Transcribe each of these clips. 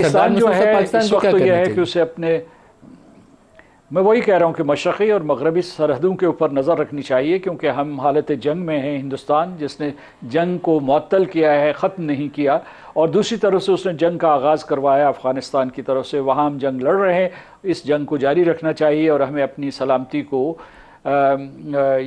پاکستان جو ہے اس وقت تو یہ ہے کہ چاہیے؟ اسے اپنے، میں وہی کہہ رہا ہوں کہ مشرقی اور مغربی سرحدوں کے اوپر نظر رکھنی چاہیے، کیونکہ ہم حالت جنگ میں ہیں۔ ہندوستان جس نے جنگ کو معطل کیا ہے، ختم نہیں کیا، اور دوسری طرف سے اس نے جنگ کا آغاز کروایا افغانستان کی طرف سے، وہاں ہم جنگ لڑ رہے ہیں۔ اس جنگ کو جاری رکھنا چاہیے اور ہمیں اپنی سلامتی کو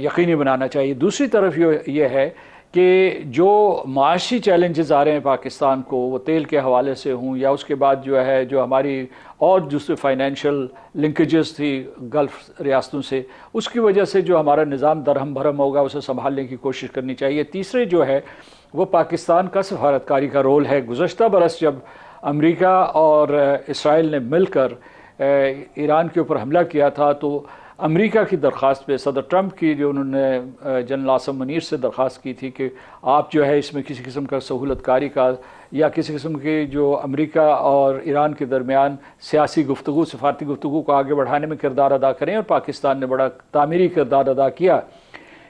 یقینی بنانا چاہیے۔ دوسری طرف یہ ہے کہ جو معاشی چیلنجز آ رہے ہیں پاکستان کو، وہ تیل کے حوالے سے ہوں یا اس کے بعد جو ہے جو ہماری اور دوسرے فائنینشیل لنکیجز تھی گلف ریاستوں سے، اس کی وجہ سے جو ہمارا نظام درہم بھرم ہوگا، اسے سنبھالنے کی کوشش کرنی چاہیے۔ تیسرے جو ہے وہ پاکستان کا سفارتکاری کا رول ہے۔ گزشتہ برس جب امریکہ اور اسرائیل نے مل کر ایران کے اوپر حملہ کیا تھا، تو امریکہ کی درخواست پہ صدر ٹرمپ کی جو انہوں نے جنرل عاصم منیر سے درخواست کی تھی کہ آپ جو ہے اس میں کسی قسم کا سہولت کاری کا یا کسی قسم کی جو امریکہ اور ایران کے درمیان سیاسی گفتگو، سفارتی گفتگو کو آگے بڑھانے میں کردار ادا کریں، اور پاکستان نے بڑا تعمیری کردار ادا کیا۔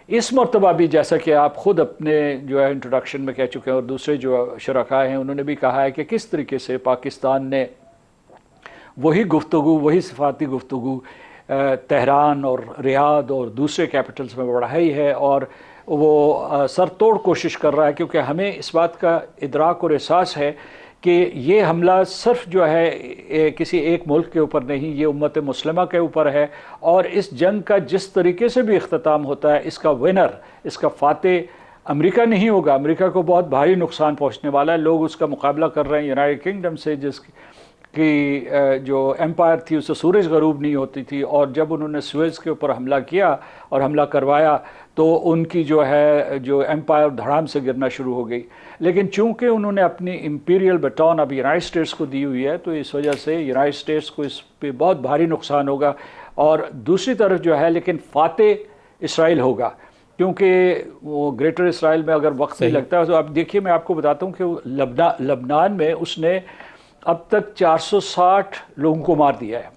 اس مرتبہ بھی جیسا کہ آپ خود اپنے جو ہے انٹروڈکشن میں کہہ چکے ہیں اور دوسرے جو شرکاء ہیں انہوں نے بھی کہا ہے کہ کس طریقے سے پاکستان نے وہی گفتگو، وہی سفارتی گفتگو تہران اور ریاض اور دوسرے کیپٹلز میں بڑھائی ہے، اور وہ سر توڑ کوشش کر رہا ہے، کیونکہ ہمیں اس بات کا ادراک اور احساس ہے کہ یہ حملہ صرف جو ہے کسی ایک ملک کے اوپر نہیں، یہ امت مسلمہ کے اوپر ہے، اور اس جنگ کا جس طریقے سے بھی اختتام ہوتا ہے، اس کا ونر، اس کا فاتح امریکہ نہیں ہوگا۔ امریکہ کو بہت بھاری نقصان پہنچنے والا ہے۔ لوگ اس کا مقابلہ کر رہے ہیں یونائیٹڈ کنگڈم سے، جس کی جو امپائر تھی اسے سورج غروب نہیں ہوتی تھی، اور جب انہوں نے سویز کے اوپر حملہ کیا اور حملہ کروایا تو ان کی جو ہے جو امپائر دھڑام سے گرنا شروع ہو گئی۔ لیکن چونکہ انہوں نے اپنی امپیریل بیٹون اب یونائٹڈ اسٹیٹس کو دی ہوئی ہے، تو اس وجہ سے یونائٹڈ اسٹیٹس کو اس پہ بہت بھاری نقصان ہوگا، اور دوسری طرف جو ہے لیکن فاتح اسرائیل ہوگا، کیونکہ وہ گریٹر اسرائیل میں اگر وقت نہیں لگتا ہے تو آپ دیکھیے، میں آپ کو بتاتا ہوں کہ لبنان میں اس نے اب تک 460 لوگوں کو مار دیا ہے،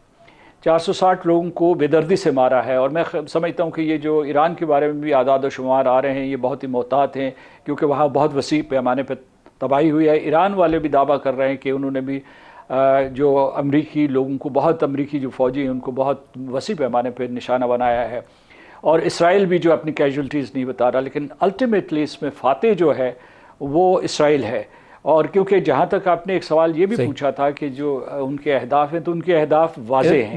460 لوگوں کو بے دردی سے مارا ہے۔ اور میں سمجھتا ہوں کہ یہ جو ایران کے بارے میں بھی اعداد و شمار آ رہے ہیں، یہ بہت ہی محتاط ہیں، کیونکہ وہاں بہت وسیع پیمانے پہ تباہی ہوئی ہے۔ ایران والے بھی دعویٰ کر رہے ہیں کہ انہوں نے بھی جو امریکی لوگوں کو، بہت امریکی جو فوجی ہیں ان کو بہت وسیع پیمانے پہ نشانہ بنایا ہے، اور اسرائیل بھی جو اپنی کیجولٹیز نہیں بتا رہا، لیکن الٹیمیٹلی اس میں فاتح جو ہے وہ اسرائیل ہے۔ اور کیونکہ جہاں تک آپ نے ایک سوال یہ بھی پوچھا تھا کہ جو ان کے اہداف ہیں، تو ان کے اہداف واضح ہیں۔